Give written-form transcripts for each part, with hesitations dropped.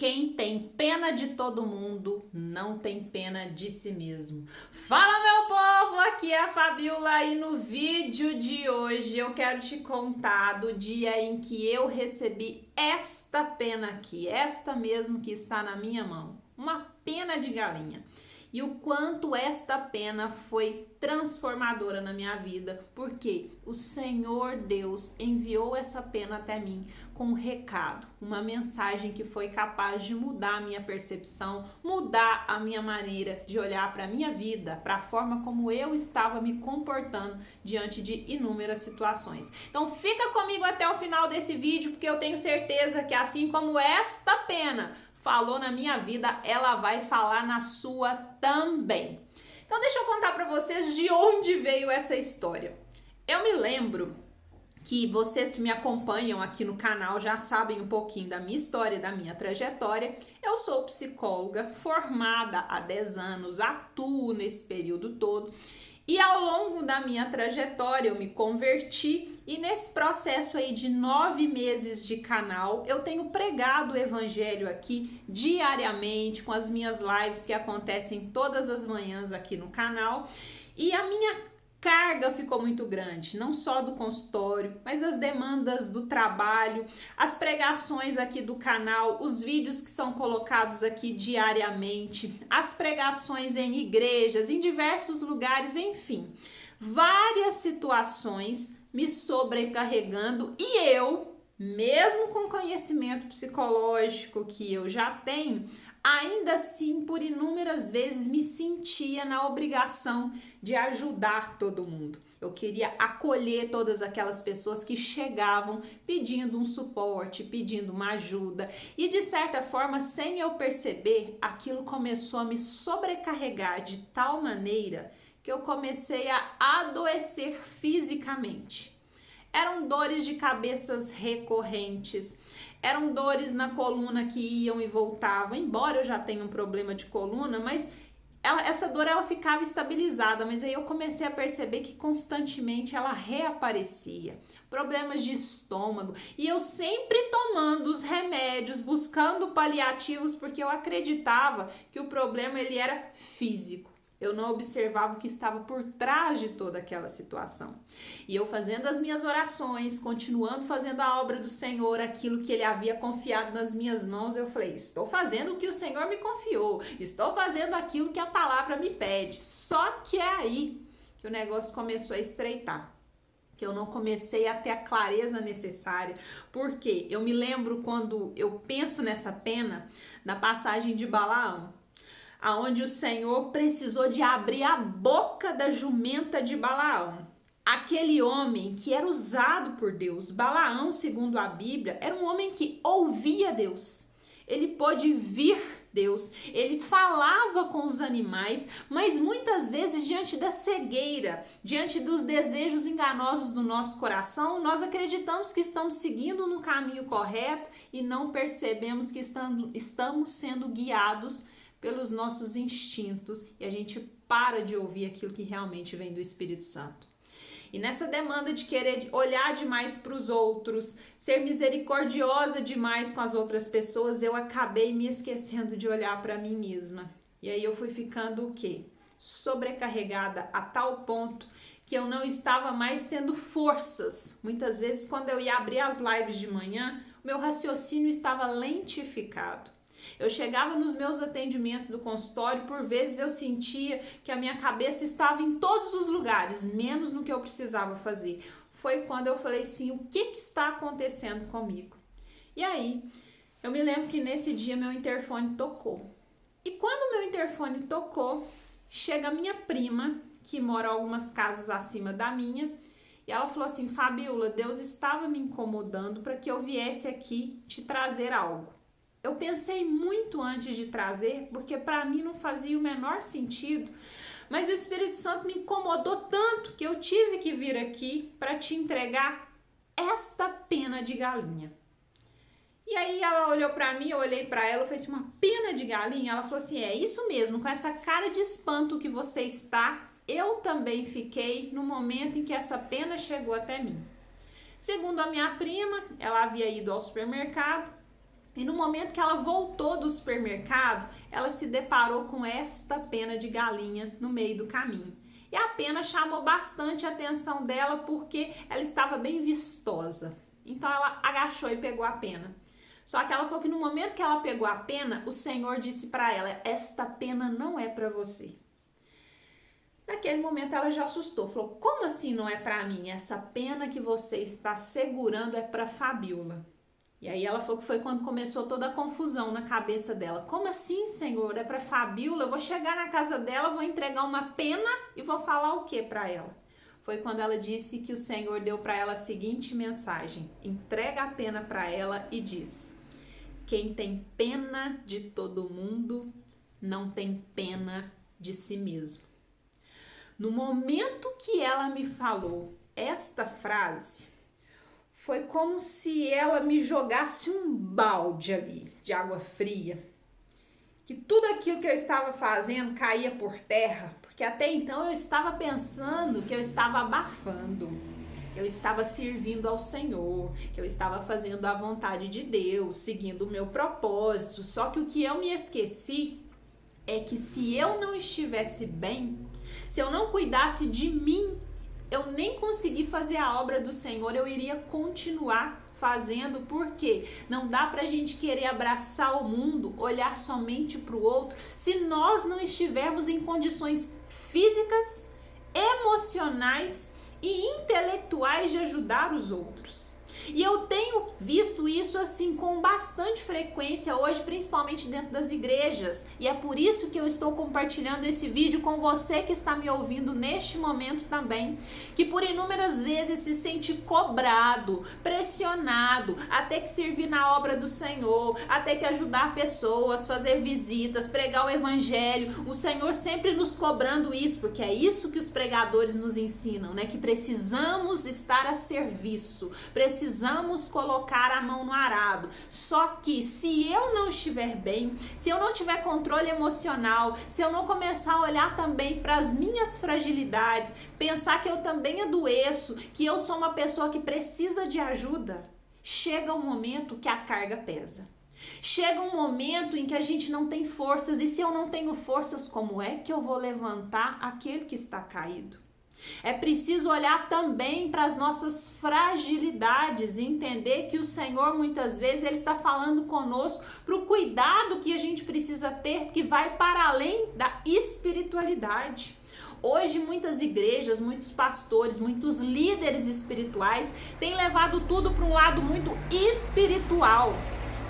Quem tem pena de todo mundo não tem pena de si mesmo. Fala, meu povo, aqui é a Fabiola e no vídeo de hoje eu quero te contar do dia em que eu recebi esta pena aqui, esta mesmo que está na minha mão, uma pena de galinha. E o quanto esta pena foi transformadora na minha vida, porque o Senhor Deus enviou essa pena até mim com um recado, uma mensagem que foi capaz de mudar a minha percepção, mudar a minha maneira de olhar para a minha vida, para a forma como eu estava me comportando diante de inúmeras situações. Então fica comigo até o final desse vídeo, porque eu tenho certeza que assim como esta pena falou na minha vida, ela vai falar na sua também. Então deixa eu contar para vocês de onde veio essa história. Eu me lembro que vocês que me acompanham aqui no canal já sabem um pouquinho da minha história, da minha trajetória. Eu sou psicóloga, formada há 10 anos, atuo nesse período todo. E ao longo da minha trajetória eu me converti e nesse processo aí de 9 meses de canal eu tenho pregado o evangelho aqui diariamente com as minhas lives que acontecem todas as manhãs aqui no canal. E a minha carga ficou muito grande, não só do consultório, mas as demandas do trabalho, as pregações aqui do canal, os vídeos que são colocados aqui diariamente, as pregações em igrejas, em diversos lugares, enfim, várias situações me sobrecarregando e eu, mesmo com o conhecimento psicológico que eu já tenho, ainda assim, por inúmeras vezes, me sentia na obrigação de ajudar todo mundo. Eu queria acolher todas aquelas pessoas que chegavam pedindo um suporte, pedindo uma ajuda. E de certa forma, sem eu perceber, aquilo começou a me sobrecarregar de tal maneira que eu comecei a adoecer fisicamente. Eram dores de cabeças recorrentes, eram dores na coluna que iam e voltavam, embora eu já tenha um problema de coluna, mas essa dor ela ficava estabilizada, mas aí eu comecei a perceber que constantemente ela reaparecia. Problemas de estômago, e eu sempre tomando os remédios, buscando paliativos, porque eu acreditava que o problema ele era físico. Eu não observava o que estava por trás de toda aquela situação. E eu fazendo as minhas orações, continuando fazendo a obra do Senhor, aquilo que Ele havia confiado nas minhas mãos, eu falei, estou fazendo o que o Senhor me confiou, estou fazendo aquilo que a palavra me pede. Só que é aí que o negócio começou a estreitar, que eu não comecei a ter a clareza necessária, porque eu me lembro quando eu penso nessa pena, na passagem de Balaão, aonde o Senhor precisou de abrir a boca da jumenta de Balaão. Aquele homem que era usado por Deus. Balaão, segundo a Bíblia, era um homem que ouvia Deus. Ele pôde vir Deus, ele falava com os animais, mas muitas vezes diante da cegueira, diante dos desejos enganosos do nosso coração, nós acreditamos que estamos seguindo no caminho correto e não percebemos que estamos sendo guiados pelos nossos instintos e a gente para de ouvir aquilo que realmente vem do Espírito Santo. E nessa demanda de querer olhar demais para os outros, ser misericordiosa demais com as outras pessoas, eu acabei me esquecendo de olhar para mim mesma. E aí eu fui ficando o quê? Sobrecarregada a tal ponto que eu não estava mais tendo forças. Muitas vezes quando eu ia abrir as lives de manhã, o meu raciocínio estava lentificado. Eu chegava nos meus atendimentos do consultório, por vezes eu sentia que a minha cabeça estava em todos os lugares, menos no que eu precisava fazer. Foi quando eu falei assim, o que está acontecendo comigo? E aí, eu me lembro que nesse dia meu interfone tocou. E quando meu interfone tocou, chega a minha prima, que mora algumas casas acima da minha, e ela falou assim, Fabiola, Deus estava me incomodando para que eu viesse aqui te trazer algo. Eu pensei muito antes de trazer, porque para mim não fazia o menor sentido, mas o Espírito Santo me incomodou tanto que eu tive que vir aqui para te entregar esta pena de galinha. E aí ela olhou para mim, eu olhei para ela, eu falei assim, uma pena de galinha? Ela falou assim, é isso mesmo, com essa cara de espanto que você está, eu também fiquei no momento em que essa pena chegou até mim. Segundo a minha prima, ela havia ido ao supermercado, E no momento que ela voltou do supermercado, ela se deparou com esta pena de galinha no meio do caminho. E a pena chamou bastante a atenção dela porque ela estava bem vistosa. Então ela agachou e pegou a pena. Só que ela falou que no momento que ela pegou a pena, o Senhor disse para ela: esta pena não é para você. Naquele momento ela já assustou, falou: como assim não é para mim? Essa pena que você está segurando é para Fabiola. E aí ela falou que foi quando começou toda a confusão na cabeça dela. Como assim, Senhor? É para Fabiola? Eu vou chegar na casa dela, vou entregar uma pena e vou falar o que para ela? Foi quando ela disse que o Senhor deu para ela a seguinte mensagem: entrega a pena para ela e diz: quem tem pena de todo mundo não tem pena de si mesmo. No momento que ela me falou esta frase, foi como se ela me jogasse um balde ali de água fria. Que tudo aquilo que eu estava fazendo caía por terra, porque até então eu estava pensando que eu estava abafando, que eu estava servindo ao Senhor, que eu estava fazendo a vontade de Deus, seguindo o meu propósito. Só que o que eu me esqueci é que se eu não estivesse bem, se eu não cuidasse de mim, eu nem consegui fazer a obra do Senhor, eu iria continuar fazendo, porque não dá pra gente querer abraçar o mundo, olhar somente para o outro, se nós não estivermos em condições físicas, emocionais e intelectuais de ajudar os outros. E eu tenho visto isso assim com bastante frequência hoje, principalmente dentro das igrejas. E é por isso que eu estou compartilhando esse vídeo com você que está me ouvindo neste momento também, que por inúmeras vezes se sente cobrado, pressionado, a ter que servir na obra do Senhor, a ter que ajudar pessoas, fazer visitas, pregar o evangelho. O Senhor sempre nos cobrando isso, porque é isso que os pregadores nos ensinam, né? Que precisamos estar a serviço, precisamos colocar a mão no arado. Só que se eu não estiver bem, se eu não tiver controle emocional, se eu não começar a olhar também para as minhas fragilidades, pensar que eu também adoeço, que eu sou uma pessoa que precisa de ajuda, chega um momento que a carga pesa. Chega um momento em que a gente não tem forças, e se eu não tenho forças, como é que eu vou levantar aquele que está caído? É preciso olhar também para as nossas fragilidades e entender que o Senhor muitas vezes ele está falando conosco para o cuidado que a gente precisa ter, que vai para além da espiritualidade. Hoje muitas igrejas, muitos pastores, muitos líderes espirituais têm levado tudo para um lado muito espiritual,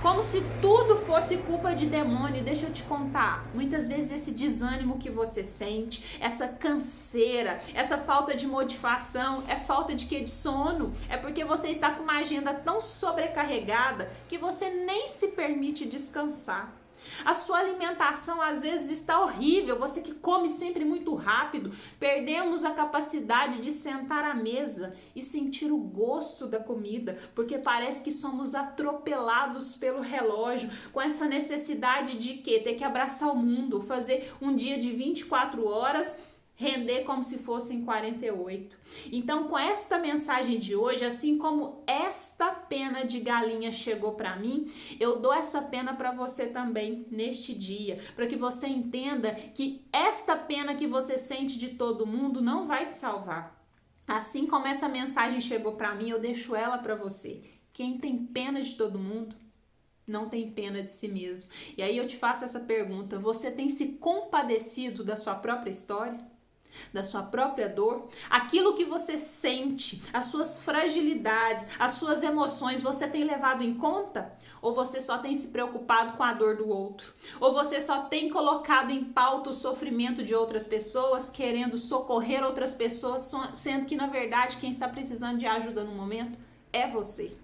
como se tudo fosse culpa de demônio. Deixa eu te contar, muitas vezes esse desânimo que você sente, essa canseira, essa falta de motivação, é falta de quê? De sono. É porque você está com uma agenda tão sobrecarregada que você nem se permite descansar. A sua alimentação às vezes está horrível, você que come sempre muito rápido, perdemos a capacidade de sentar à mesa e sentir o gosto da comida, porque parece que somos atropelados pelo relógio, com essa necessidade de quê? Ter que abraçar o mundo, fazer um dia de 24 horas, render como se fossem 48. Então, com esta mensagem de hoje, assim como esta pena de galinha chegou para mim, eu dou essa pena para você também neste dia, para que você entenda que esta pena que você sente de todo mundo não vai te salvar. Assim como essa mensagem chegou para mim, eu deixo ela para você. Quem tem pena de todo mundo não tem pena de si mesmo. E aí eu te faço essa pergunta: você tem se compadecido da sua própria história? Da sua própria dor? Aquilo que você sente, as suas fragilidades, as suas emoções, você tem levado em conta? Ou você só tem se preocupado com a dor do outro? Ou você só tem colocado em pauta o sofrimento de outras pessoas, querendo socorrer outras pessoas, sendo que na verdade quem está precisando de ajuda no momento é você?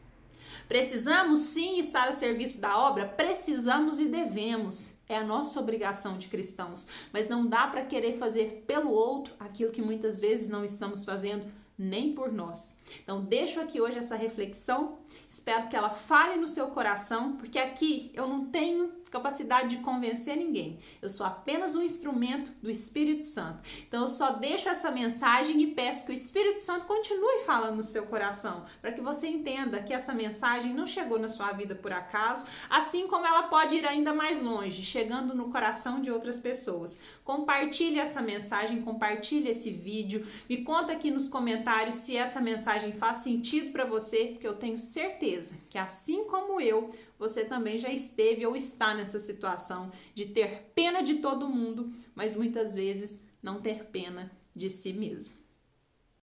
Precisamos sim estar a serviço da obra? Precisamos e devemos. É a nossa obrigação de cristãos. Mas não dá para querer fazer pelo outro aquilo que muitas vezes não estamos fazendo nem por nós. Então deixo aqui hoje essa reflexão. Espero que ela fale no seu coração, porque aqui eu não tenho capacidade de convencer ninguém. Eu sou apenas um instrumento do Espírito Santo. Então eu só deixo essa mensagem e peço que o Espírito Santo continue falando no seu coração, para que você entenda que essa mensagem não chegou na sua vida por acaso, assim como ela pode ir ainda mais longe, chegando no coração de outras pessoas. Compartilhe essa mensagem, compartilhe esse vídeo, me conta aqui nos comentários se essa mensagem faz sentido para você, porque eu tenho certeza que assim como eu, você também já esteve ou está nessa situação de ter pena de todo mundo, mas muitas vezes não ter pena de si mesmo.